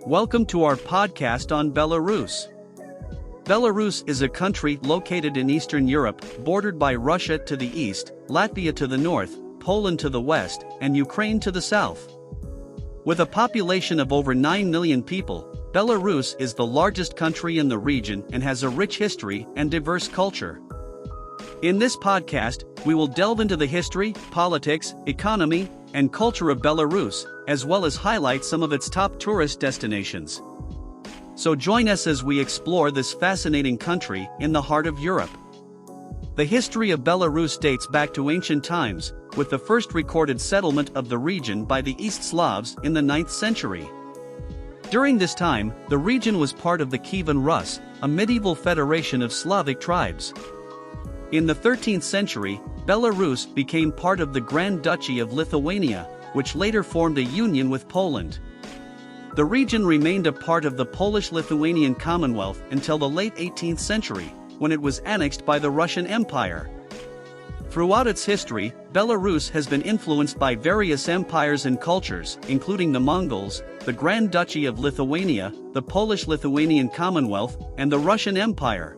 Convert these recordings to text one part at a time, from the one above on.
Welcome to our podcast on Belarus. Belarus is a country located in Eastern Europe, bordered by Russia to the east, Latvia to the north, Poland to the west, and Ukraine to the south. With a population of over 9 million people, Belarus is the largest country in the region and has a rich history and diverse culture. In this podcast, we will delve into the history, politics, economy, and culture of Belarus, as well as highlight some of its top tourist destinations. So join us as we explore this fascinating country in the heart of Europe. The history of Belarus dates back to ancient times, with the first recorded settlement of the region by the East Slavs in the 9th century. During this time, the region was part of the Kievan Rus, a medieval federation of Slavic tribes. In the 13th century, Belarus became part of the Grand Duchy of Lithuania, which later formed a union with Poland. The region remained a part of the Polish-Lithuanian Commonwealth until the late 18th century, when it was annexed by the Russian Empire. Throughout its history, Belarus has been influenced by various empires and cultures, including the Mongols, the Grand Duchy of Lithuania, the Polish-Lithuanian Commonwealth, and the Russian Empire.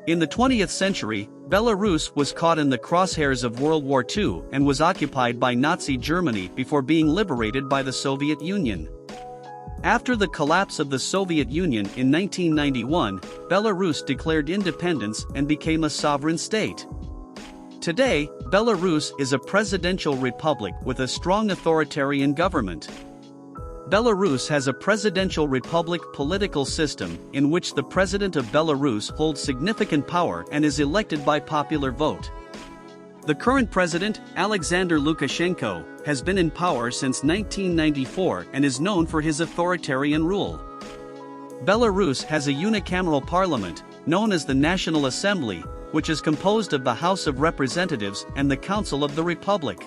In the 20th century, Belarus was caught in the crosshairs of World War II and was occupied by Nazi Germany before being liberated by the Soviet Union. After the collapse of the Soviet Union in 1991, Belarus declared independence and became a sovereign state. Today, Belarus is a presidential republic with a strong authoritarian government. Belarus has a presidential republic political system in which the president of Belarus holds significant power and is elected by popular vote. The current president, Alexander Lukashenko, has been in power since 1994 and is known for his authoritarian rule. Belarus has a unicameral parliament, known as the National Assembly, which is composed of the House of Representatives and the Council of the Republic.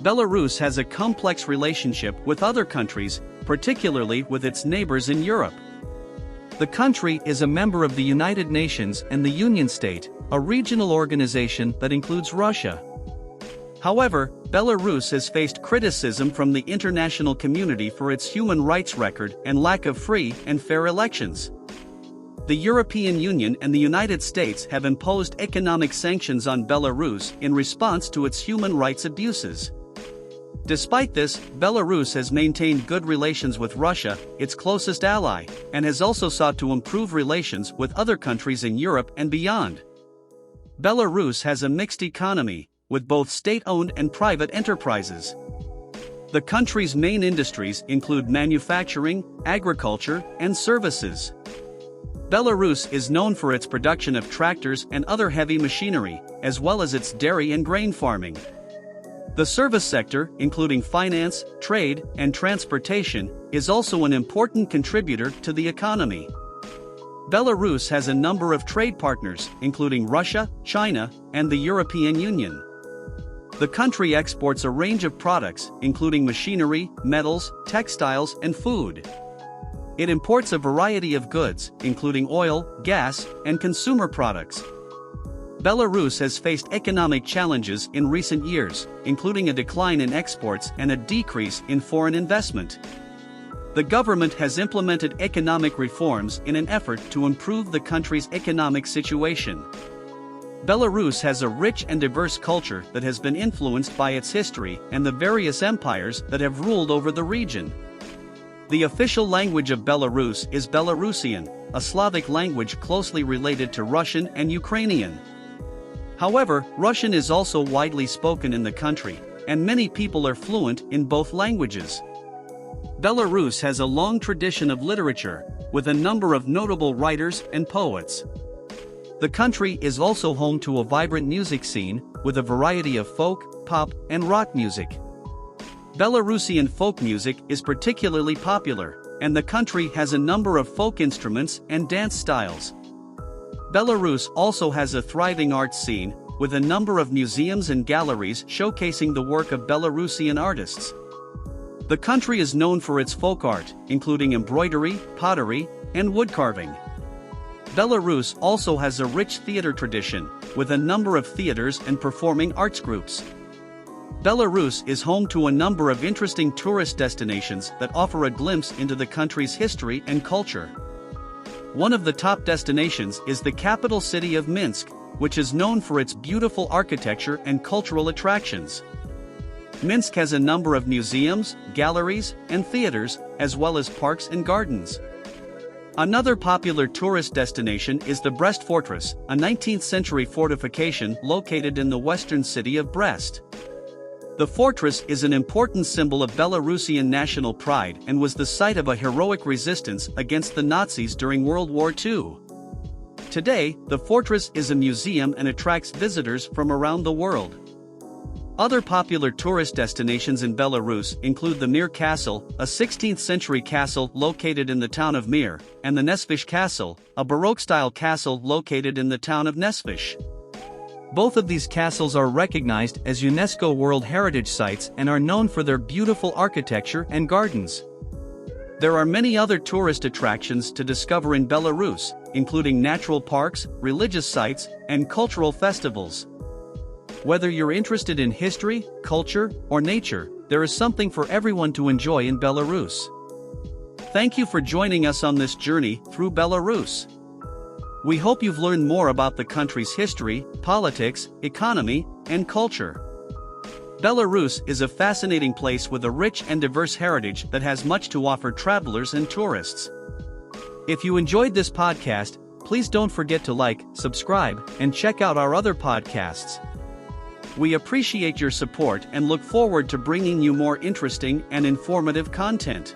Belarus has a complex relationship with other countries, particularly with its neighbors in Europe. The country is a member of the United Nations and the Union State, a regional organization that includes Russia. However, Belarus has faced criticism from the international community for its human rights record and lack of free and fair elections. The European Union and the United States have imposed economic sanctions on Belarus in response to its human rights abuses. Despite this, Belarus has maintained good relations with Russia, its closest ally, and has also sought to improve relations with other countries in Europe and beyond. Belarus has a mixed economy, with both state-owned and private enterprises. The country's main industries include manufacturing, agriculture, and services. Belarus is known for its production of tractors and other heavy machinery, as well as its dairy and grain farming. The service sector, including finance, trade, and transportation, is also an important contributor to the economy. Belarus has a number of trade partners, including Russia, China, and the European Union. The country exports a range of products, including machinery, metals, textiles, and food. It imports a variety of goods, including oil, gas, and consumer products. Belarus has faced economic challenges in recent years, including a decline in exports and a decrease in foreign investment. The government has implemented economic reforms in an effort to improve the country's economic situation. Belarus has a rich and diverse culture that has been influenced by its history and the various empires that have ruled over the region. The official language of Belarus is Belarusian, a Slavic language closely related to Russian and Ukrainian. However, Russian is also widely spoken in the country, and many people are fluent in both languages. Belarus has a long tradition of literature, with a number of notable writers and poets. The country is also home to a vibrant music scene, with a variety of folk, pop, and rock music. Belarusian folk music is particularly popular, and the country has a number of folk instruments and dance styles. Belarus also has a thriving arts scene, with a number of museums and galleries showcasing the work of Belarusian artists. The country is known for its folk art, including embroidery, pottery, and woodcarving. Belarus also has a rich theater tradition, with a number of theaters and performing arts groups. Belarus is home to a number of interesting tourist destinations that offer a glimpse into the country's history and culture. One of the top destinations is the capital city of Minsk, which is known for its beautiful architecture and cultural attractions. Minsk has a number of museums, galleries, and theaters, as well as parks and gardens. Another popular tourist destination is the Brest Fortress, a 19th-century fortification located in the western city of Brest. The fortress is an important symbol of Belarusian national pride and was the site of a heroic resistance against the Nazis during World War II. Today, the fortress is a museum and attracts visitors from around the world. Other popular tourist destinations in Belarus include the Mir Castle, a 16th-century castle located in the town of Mir, and the Nesvizh Castle, a Baroque-style castle located in the town of Nesvizh. Both of these castles are recognized as UNESCO World Heritage Sites and are known for their beautiful architecture and gardens. There are many other tourist attractions to discover in Belarus, including natural parks, religious sites, and cultural festivals. Whether you're interested in history, culture, or nature, there is something for everyone to enjoy in Belarus. Thank you for joining us on this journey through Belarus. We hope you've learned more about the country's history, politics, economy, and culture. Belarus is a fascinating place with a rich and diverse heritage that has much to offer travelers and tourists. If you enjoyed this podcast, please don't forget to like, subscribe, and check out our other podcasts. We appreciate your support and look forward to bringing you more interesting and informative content.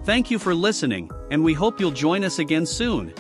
Thank you for listening, and we hope you'll join us again soon.